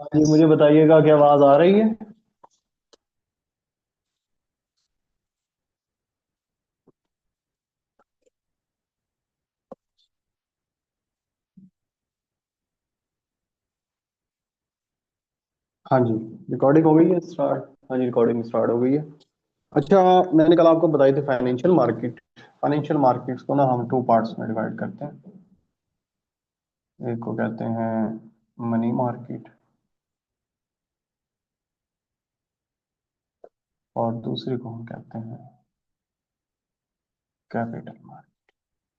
जी मुझे बताइएगा कि आवाज आ रही है। हाँ जी। रिकॉर्डिंग हो गई है स्टार्ट। हाँ जी, रिकॉर्डिंग स्टार्ट हो गई है। अच्छा, मैंने कल आपको बताई थी फाइनेंशियल मार्केट। फाइनेंशियल मार्केट्स को ना हम टू पार्ट्स में डिवाइड करते हैं। एक को कहते हैं मनी मार्केट और दूसरे को हम कहते हैं capital market.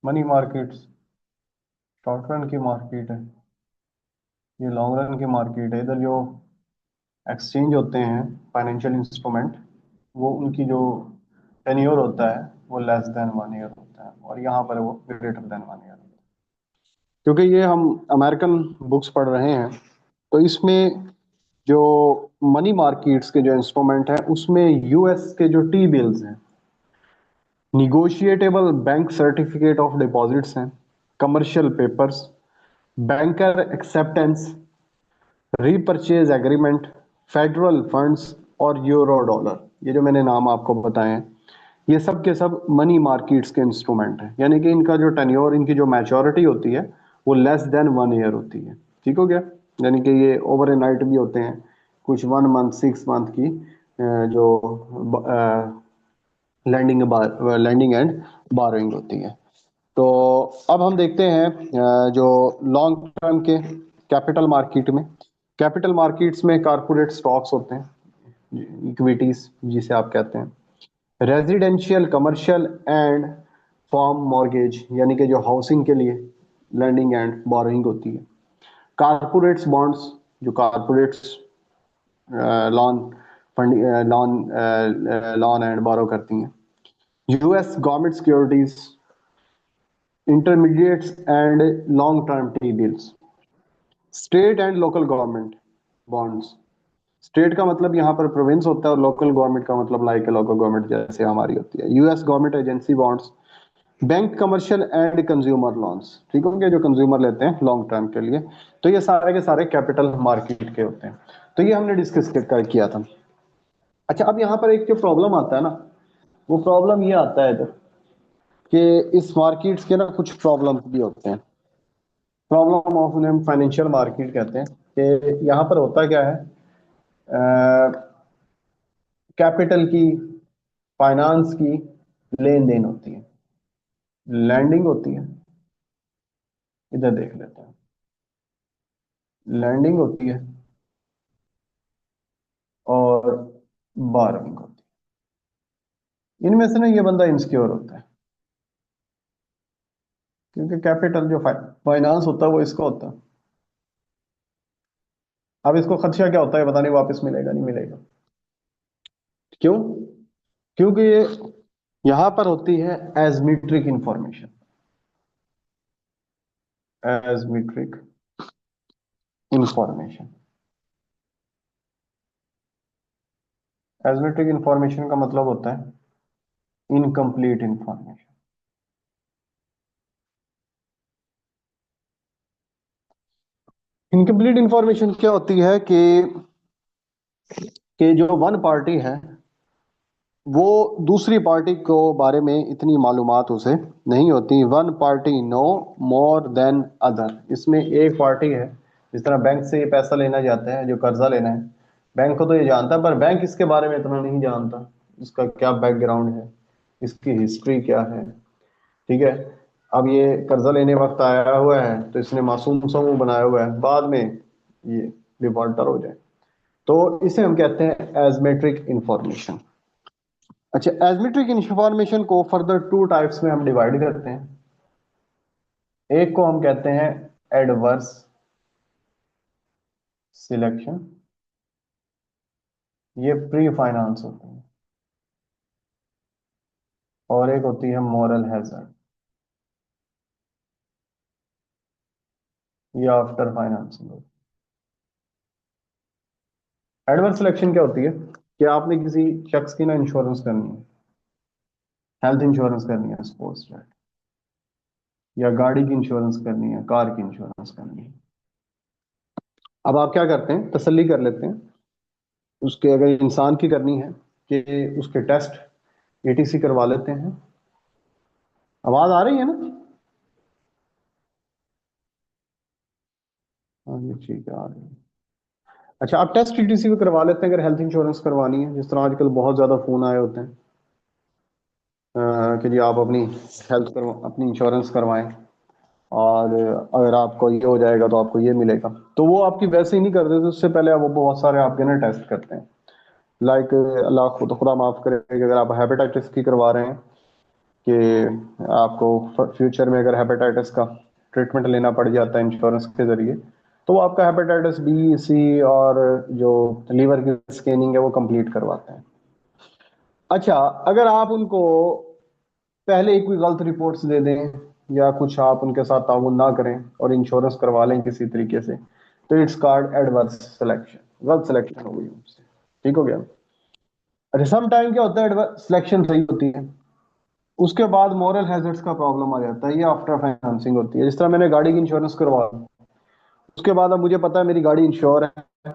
Money markets short run की मार्केट है, ये लॉन्ग रन की मार्केट है। इधर जो एक्सचेंज होते हैं फाइनेंशियल इंस्ट्रूमेंट, वो उनकी जो टेन्योर होता है वो लेस देन 1 ईयर होता है, और यहाँ पर वो ग्रेटर देन 1 ईयर होता है। क्योंकि ये हम अमेरिकन बुक्स पढ़ रहे हैं, तो इसमें जो मनी मार्केट्स के जो इंस्ट्रूमेंट हैं उसमें यूएस के जो टी बिल्स हैं, निगोशिएटेबल बैंक सर्टिफिकेट ऑफ डिपॉजिट्स हैं, commercial papers, banker acceptance, repurchase agreement, federal funds और यूरो डॉलर, ये जो मैंने नाम आपको बताए हैं, ये सब के सब मनी मार्केट्स के इंस्ट्रूमेंट हैं। यानी कि इनका जो टेन्योर, इनकी जो मैच्योरिटी होती है वो लेस देन 1 ईयर होती है। ठीक हो गया? यानी कि ये ओवर नाइट भी होते हैं, कुछ 1 मंथ 6 मंथ की जो लैंडिंग एंड बारोइंग होती है। तो अब हम देखते हैं जो लॉन्ग टर्म के कैपिटल मार्केट में। कैपिटल मार्केट्स में कारपोरेट स्टॉक्स होते हैं, इक्विटीज जिसे आप कहते हैं, residential commercial and form mortgage, यानी कि जो हाउसिंग के लिए लैंडिंग एंड बोरोइंग होती है, कारपोरेट्स बॉन्ड्स, जो corporates loan fund loan and borrow करती हैं, US government securities, intermediates and long term T bills, state and local government bonds. State का मतलब यहाँ पर प्रोविंस होता है, और लोकल गवर्नमेंट का मतलब लाइक लोकल गवर्नमेंट जैसे हमारी होती है। US government agency bonds, bank commercial and consumer loans, ठीक हो गया, जो कंज्यूमर लेते हैं लॉन्ग टर्म के लिए। तो ये सारे के सारे कैपिटल मार्केट के होते हैं। तो ये हमने डिस्कस किया था। अच्छा, अब यहाँ पर एक जो प्रॉब्लम आता है ना, वो प्रॉब्लम ये आता है इधर कि इस मार्केट्स के ना कुछ प्रॉब्लम भी होते हैं। प्रॉब्लम ऑफ, उन्हें हम फाइनेंशियल मार्केट कहते हैं। कि यहाँ पर होता क्या है, कैपिटल की, फाइनेंस की लेन देन होती है, लैंडिंग होती है। इधर देख लेते हैं, लैंडिंग होती है और बारगिंग होती है। इनमें से ना ये बंदा इनसिक्योर होता है, क्योंकि कैपिटल जो फाइनेंस होता है वो इसका होता है। अब इसको खदशा क्या होता है, पता नहीं वापस मिलेगा नहीं मिलेगा। क्यों? क्योंकि ये यहां पर होती है एजमीट्रिक इंफॉर्मेशन। एजमीट्रिक इंफॉर्मेशन, एजमेट्रिक इंफॉर्मेशन का मतलब होता है इनकम्प्लीट इंफॉर्मेशन। इनकम्प्लीट इंफॉर्मेशन क्या होती है कि जो वन पार्टी है वो दूसरी पार्टी को बारे में इतनी मालूमात उसे नहीं होती। One party no more than other. इसमें एक पार्टी है, जिस तरह बैंक से ये पैसा लेना जाता है, जो कर्जा लेना है, बैंक को तो ये जानता है, पर बैंक इसके बारे में इतना नहीं जानता, इसका क्या बैकग्राउंड है, इसकी हिस्ट्री क्या है। ठीक है? अब ये कर्जा लेने वक्त आया हुआ है तो इसने मासूम सा मुंह बनाया हुआ है, बाद में ये डिफॉल्टर हो जाए, तो इसे हम कहते हैं एजमेट्रिक इंफॉर्मेशन। अच्छा, एजमेट्रिक इंफॉर्मेशन को फर्दर टू टाइप्स में हम डिवाइड करते हैं। एक को हम कहते हैं एडवर्स सिलेक्शन, ये प्री फाइनेंस होते हैं। और एक होती है मॉरल हैजर्ड, ये आफ्टर फाइनेंसिंग होती है। एडवर्स सिलेक्शन क्या होती है कि आपने किसी शख्स की ना इंश्योरेंस करनी है, हेल्थ इंश्योरेंस करनी है सपोज, या गाड़ी की इंश्योरेंस करनी है, कार की इंश्योरेंस करनी है। अब आप क्या करते हैं, तसल्ली कर लेते हैं उसके, अगर इंसान की करनी है कि उसके टेस्ट एटीसी करवा लेते हैं। आवाज आ रही है ना? हाँ जी ठीक है, आ रही है। अच्छा, आप टेस्ट एटीसी भी करवा लेते हैं अगर हेल्थ इंश्योरेंस करवानी है, जिस तरह आजकल बहुत ज्यादा फोन आए होते हैं कि जी आप अपनी अपनी इंश्योरेंस करवाएं, और अगर आपको ये हो जाएगा तो आपको ये मिलेगा। तो वो आपकी वैसे ही नहीं करते थे, उससे पहले वो बहुत सारे आपके ना टेस्ट करते हैं। लाइक अल्लाह खुद खुदा माफ करे कि अगर आप हेपेटाइटिस की करवा रहे हैं, कि आपको फ्यूचर में अगर हेपेटाइटिस का ट्रीटमेंट लेना पड़ जाता है इंश्योरेंस के जरिए, तो वो आपका हेपेटाइटिस बी, सी और जो लीवर की स्कैनिंग है वो कंप्लीट करवाते हैं। अच्छा, अगर आप उनको पहले ही कोई गलत रिपोर्ट्स दे दें, या कुछ आप उनके साथ ताउन ना करें और इंश्योरेंस करवा लें किसी तरीके से, तो इट्स कॉल्ड एडवर्स सिलेक्शन, गलत सिलेक्शन हो गई उनसे। ठीक हो गया? अच्छा, सम टाइम क्या होता है, एडवर्स सिलेक्शन सही होती है, उसके बाद मॉरल हैजर्ड्स का प्रॉब्लम आ जाता है, ये आफ्टर फाइनेंसिंग होती है। जिस तरह मैंने गाड़ी की इंश्योरेंस करवा, उसके बाद अब मुझे पता है मेरी गाड़ी इंश्योर है,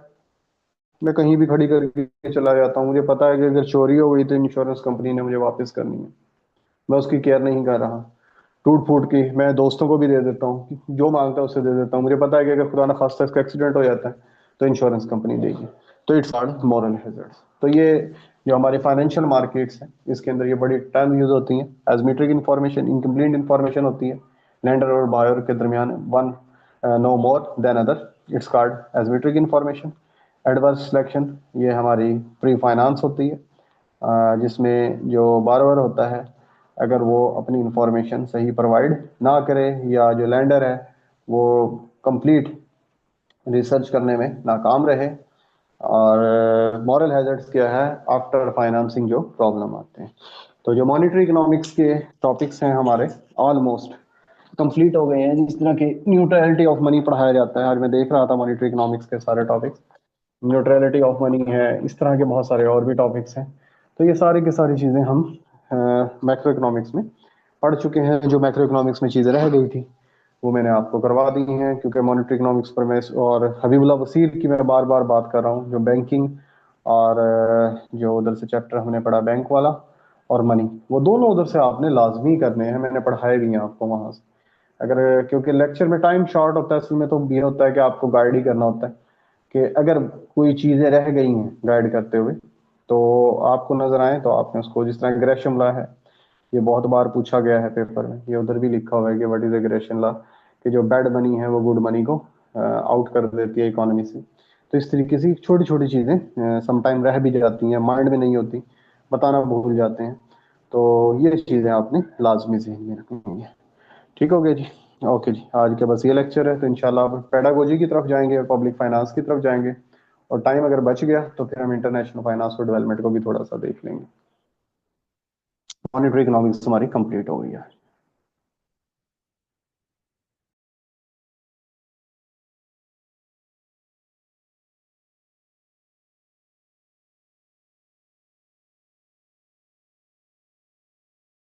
मैं कहीं भी खड़ी करके चला जाता हूँ, मुझे पता है कि अगर चोरी हो गई तो इंश्योरेंस कंपनी ने मुझे वापस करनी है, मैं उसकी केयर नहीं कर रहा। टूट फूट की मैं दोस्तों को भी दे देता हूँ, जो मांगता है उसे दे देता हूँ, मुझे पता है कि अगर खुदा ना खास्ता इसका एक्सीडेंट हो जाता है तो इंश्योरेंस कंपनी देगी। तो इट्स कॉल्ड मॉरल हैजर्ड्स। तो ये जो हमारे फाइनेंशियल मार्केट्स हैं, इसके अंदर ये बड़ी टर्म यूज होती हैं। एजमेट्रिक इन्फॉर्मेशन, इनकम्प्लीट इन्फॉर्मेशन होती है लैंडर और बायर के दरमियान, one knows more than other, it's called asymmetric information. Adverse selection ये हमारी प्री फाइनेंस होती है, जिसमें जो बारोवर होता है, अगर वो अपनी इंफॉर्मेशन सही प्रोवाइड ना करे, या जो लैंडर है वो कंप्लीट रिसर्च करने में नाकाम रहे। और मॉरल हैजर्ड्स क्या है, आफ्टर फाइनेंसिंग जो प्रॉब्लम आते हैं। तो जो मॉनेटरी इकोनॉमिक्स के टॉपिक्स हैं हमारे ऑलमोस्ट कंप्लीट हो गए हैं। जिस तरह की न्यूट्रलिटी ऑफ मनी पढ़ाया जाता है, आज मैं देख रहा था मॉनेटरी इकोनॉमिक्स के सारे टॉपिक्स, न्यूट्रलिटी ऑफ मनी है, इस तरह के बहुत सारे और भी टॉपिक्स हैं। तो ये सारी की सारी चीज़ें हम मैक्रो इकोनॉमिक्स में पढ़ चुके हैं। जो मैक्रो इकोनॉमिक्स में चीज़ें रह गई थी वो मैंने आपको करवा दी हैं, क्योंकि मॉनेटरी इकोनॉमिक्स पर मैं और हबीबुल्ला वसीर की मैं बार बार बात कर रहा हूँ, जो बैंकिंग और जो उधर से चैप्टर हमने पढ़ा बैंक वाला और मनी, वो दोनों उधर से आपने लाजमी करने हैं, मैंने पढ़ाए भी हैं आपको वहां से। अगर क्योंकि लेक्चर में टाइम शॉर्ट होता है, असल में तो ये होता है कि आपको गाइड ही करना होता है, कि अगर कोई चीज़ें रह गई हैं गाइड करते हुए तो आपको नजर आए तो आपने उसको, जिस तरह ग्रेशम ला है, ये बहुत बार पूछा गया है पेपर में, ये उधर भी लिखा हुआ है कि व्हाट इज ग्रेशन ला, कि जो बैड मनी है वो गुड मनी को आउट कर देती है इकोनॉमी से। तो इस तरीके से छोटी छोटी चीज़ें समटाइम रह भी जाती हैं, माइंड में नहीं होती, बताना भूल जाते हैं। तो ये चीज़ें आपने लाजमी जहन में रखनी है। ठीक हो गया जी? ओके जी, आज के बस ये लेक्चर है, तो इंशाल्लाह आप पेडागोजी की तरफ जाएंगे और पब्लिक फाइनेंस की तरफ जाएंगे, और टाइम अगर बच गया तो फिर हम इंटरनेशनल फाइनेंस और डेवलपमेंट को भी थोड़ा सा देख लेंगे। मॉनेटरी इकोनॉमिक्स हमारी कंप्लीट हो गई है।